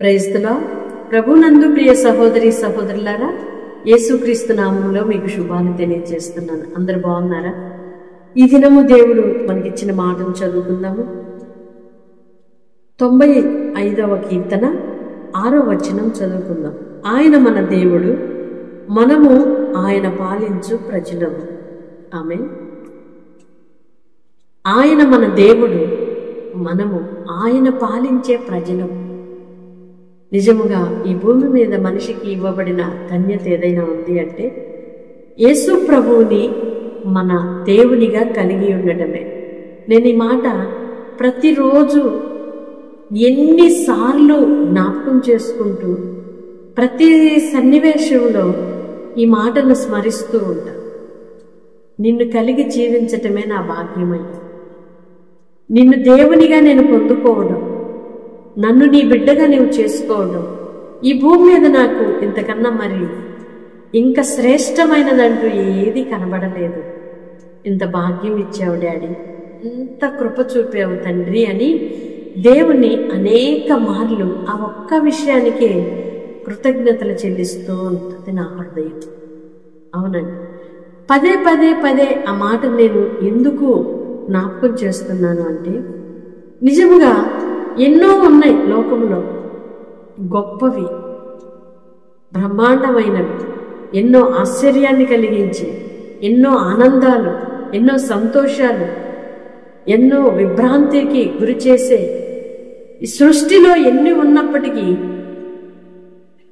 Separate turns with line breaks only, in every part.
Praise the lord. ప్రభునందు ప్రియ సహోదరి సహోదరులారా, యేసుక్రీస్తు నామములో మీకు శుభాన్ని తెలియజేస్తున్నాను. అందరు బాగున్నారా? ఈ దినము దేవుడు మనకిచ్చిన మాటను చదువుకుందాము. 95వ కీర్తన 6వ వచనం చదువుకుందాం. ఆయన మన దేవుడు, మనము ఆయన పాలించు ప్రజలము. ఆమేన్. ఆయన మన దేవుడు, మనము ఆయన పాలించే ప్రజలము. నిజముగా ఈ భూమి మీద మనిషికి ఇవ్వబడిన ధన్యత ఏదైనా ఉంది అంటే యేసు ప్రభువుని మన దేవునిగా కలిగి ఉండటమే. నేను ఈ మాట ప్రతిరోజు ఎన్నిసార్లు జ్ఞాపకం చేసుకుంటూ ప్రతి సన్నివేశంలో ఈ మాటను స్మరిస్తూ ఉంటా. నిన్ను కలిగి జీవించటమే నా భాగ్యమయ్యా. నిన్ను దేవునిగా నేను పొందుకోవడం, నన్ను నీ బిడ్డగా నీవు చేసుకోవడం, ఈ భూమి మీద నాకు ఇంతకన్నా మరి ఇంకా శ్రేష్టమైనదంటూ ఏది కనబడలేదు. ఇంత భాగ్యం ఇచ్చావు డాడీ, ఇంత కృప చూపావు తండ్రి అని దేవుని అనేక మార్లు ఆ ఒక్క విషయానికే కృతజ్ఞతలు చెల్లిస్తూ ఉంటుంది నా హృదయం. అవునండి, పదే పదే పదే ఆ మాట నేను ఎందుకు జ్ఞాపకం చేస్తున్నాను అంటే, నిజముగా ఎన్నో ఉన్నాయి లోకంలో, గొప్పవి, బ్రహ్మాండమైనవి, ఎన్నో ఆశ్చర్యాన్ని కలిగించే, ఎన్నో ఆనందాలు, ఎన్నో సంతోషాలు, ఎన్నో విభ్రాంతికి గురి చేసే ఈ సృష్టిలో ఎన్ని ఉన్నప్పటికీ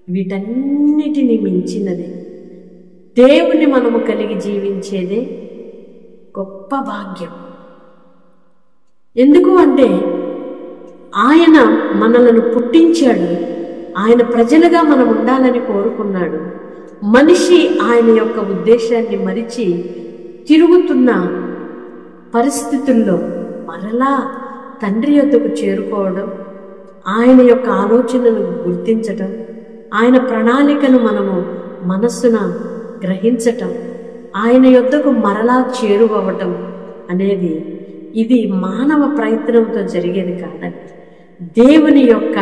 వీటన్నిటిని మించినది దేవుని మనము కలిగి జీవించేదే గొప్ప భాగ్యం. ఎందుకు అంటే ఆయన మనలను పుట్టించాడు, ఆయన ప్రజలుగా మనం ఉండాలని కోరుకున్నాడు. మనిషి ఆయన యొక్క ఉద్దేశాన్ని మరిచి తిరుగుతున్న పరిస్థితుల్లో మరలా తండ్రి యొద్దకు చేరుకోవడం, ఆయన యొక్క ఆలోచనను గుర్తించటం, ఆయన ప్రణాళికను మనము మనస్సున గ్రహించటం, ఆయన యొద్దకు మరలా చేరువవటం అనేది ఇది మానవ ప్రయత్నంతో జరిగేది కాదండి. దేవుని యొక్క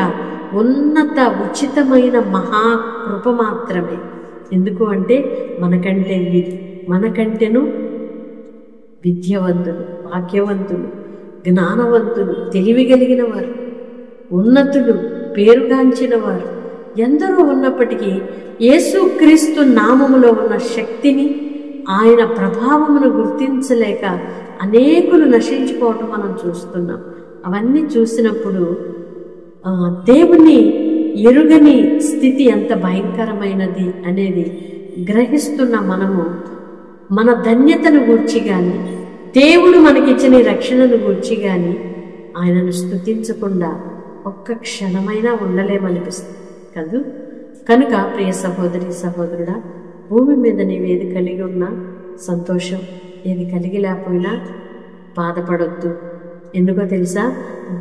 ఉన్నత ఉచితమైన మహాకృప మాత్రమే. ఎందుకు అంటే మనకంటేను విద్యావంతులు, భాగ్యవంతులు, జ్ఞానవంతులు, తెలివి కలిగిన వారు, ఉన్నతులు, పేరుగాంచిన వారు ఎందరో ఉన్నప్పటికీ యేసుక్రీస్తు నామములో ఉన్న శక్తిని, ఆయన ప్రభావమును గుర్తించలేక అనేకులు నశించుకోవటం మనం చూస్తున్నాం. అవన్నీ చూసినప్పుడు దేవుని ఎరుగని స్థితి ఎంత భయంకరమైనది అనేది గ్రహిస్తున్న మనము మన ధన్యతను గూర్చి కానీ, దేవుడు మనకిచ్చిన రక్షణను గూర్చి కానీ ఆయనను స్తుతించకుండా ఒక్క క్షణమైనా ఉండలేమనిపిస్తుంది కదూ. కనుక ప్రియ సహోదరి సహోదరుడా, భూమి మీద నీవేది కలిగి ఉన్నా సంతోషం, ఏది కలిగి లేకపోయినా బాధపడొద్దు. ఎందుకో తెలుసా,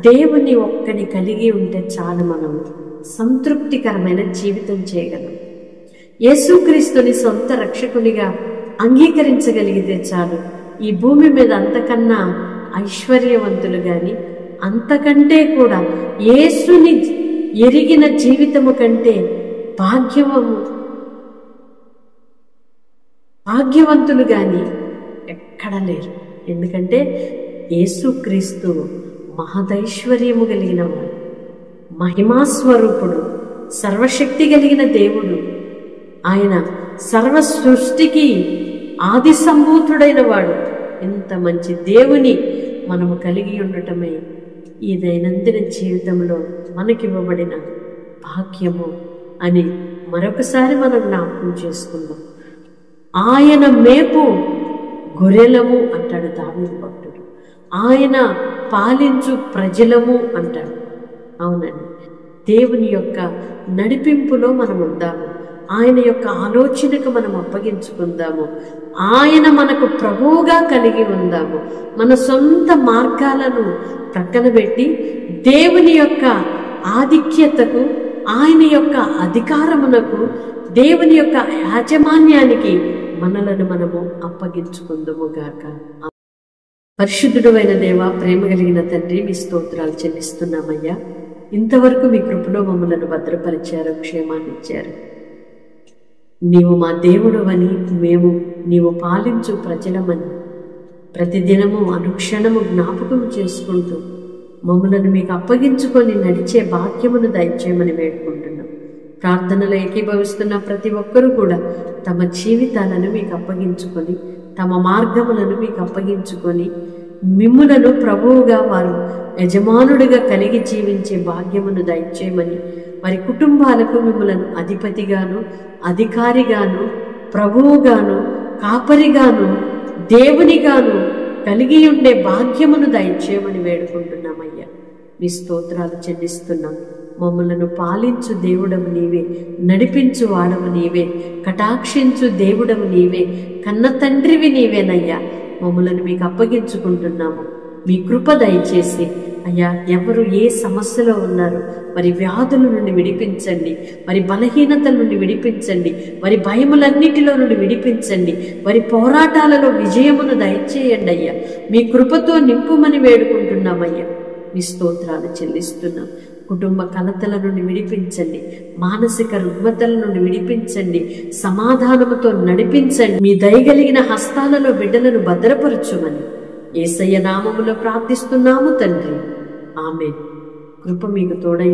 దేవుని ఒక్కడి కలిగి ఉంటే చాలు, మనం సంతృప్తికరమైన జీవితం చేయగలం. యేసుక్రీస్తుని సొంత రక్షకునిగా అంగీకరించగలిగితే చాలు. ఈ భూమి మీద అంతకన్నా ఐశ్వర్యవంతులు గాని, అంతకంటే కూడా యేసుని ఎరిగిన జీవితము కంటే భాగ్యవంతులు గాని ఎక్కడ లేరు. ఎందుకంటే యేసుక్రీస్తు మహదైశ్వర్యము కలిగిన వాడు, మహిమాస్వరూపుడు, సర్వశక్తి కలిగిన దేవుడు. ఆయన సర్వ సృష్టికి ఆది సంభూతుడైన వాడు. ఇంత మంచి దేవుని మనము కలిగి ఉండటమే ఈ దైనందిన జీవితంలో మనకివ్వబడిన భాగ్యము అని మరొకసారి మనం జ్ఞాపకం చేసుకుందాం. ఆయన మేపు గొర్రెలము అంటాడు దావీదు భక్తుడు, ఆయన పాలించు ప్రజలము అంటాడు. అవునండి, దేవుని యొక్క నడిపింపులో మనం ఉందాము, ఆయన యొక్క ఆలోచనకు మనం అప్పగించుకుందాము, ఆయన మనకు ప్రభువుగా కలిగి ఉందాము. మన సొంత మార్గాలను ప్రక్కన పెట్టి దేవుని యొక్క ఆధిక్యతకు, ఆయన యొక్క అధికారమునకు, దేవుని యొక్క యాజమాన్యానికి మనలను మనము అప్పగించుకుందాము గాక. పరిశుద్ధుడు అయిన దేవ, ప్రేమ కలిగిన తండ్రి, మీ స్తోత్రాలు చెల్లిస్తున్నామయ్యా. ఇంతవరకు మీ కృపలో మమ్మలను భద్రపరిచారు, క్షేమాన్ని ఇచ్చారు. నీవు మా దేవుడు అని, మేము నీవు పాలించు ప్రజలమని ప్రతిదినము అనుక్షణము జ్ఞాపకం చేసుకుంటూ మమ్మలను మీకు అప్పగించుకొని నడిచే భాగ్యమును దయచేయమని వేడుకుంటున్నాం. ప్రార్థనలో ఏకీభవిస్తున్న ప్రతి ఒక్కరూ కూడా తమ జీవితాలను మీకు అప్పగించుకొని, తమ మార్గములను మీకు అప్పగించుకొని, మిమ్ములను ప్రభువుగా వారు యజమానుడిగా కలిగి జీవించే భాగ్యమును దయచేయమని, వారి కుటుంబాలకు మిమ్మలను అధిపతిగాను, అధికారిగాను, ప్రభువుగాను, కాపరిగాను, దేవునిగాను కలిగి ఉండే భాగ్యమును దయచేయమని వేడుకుంటున్నామయ్యా. మీ స్తోత్రాలు చెల్లిస్తున్నాం. మమ్మలను పాలించు దేవుడవు నీవే, నడిపించు వాడవు నీవే, కటాక్షించు దేవుడవు నీవే, కన్న తండ్రివి నీవేనయ్యా. మమ్మలను మీకు అప్పగించుకుంటున్నాము. మీ కృప దయచేసి అయ్యా, ఎవరు ఏ సమస్యలో ఉన్నారు మరి వ్యాధుల నుండి విడిపించండి, మరి బలహీనతల నుండి విడిపించండి, మరి భయములన్నిటిలో నుండి విడిపించండి, మరి పోరాటాలలో విజయమును దయచేయండి అయ్యా. మీ కృపతో నింపుమని వేడుకుంటున్నామయ్యా. మీ స్తోత్రాలు చెల్లిస్తున్నాం. కుటుంబ కలతల నుండి విడిపించండి, మానసిక రుగ్మతల నుండి విడిపించండి, సమాధానముతో నడిపించండి. మీ దయగలిగిన హస్తాలలో బిడ్డలను భద్రపరచుమని యేసయ్య నామములో ప్రార్థిస్తున్నాము తండ్రి. ఆమేన్. కృప మీకు తోడై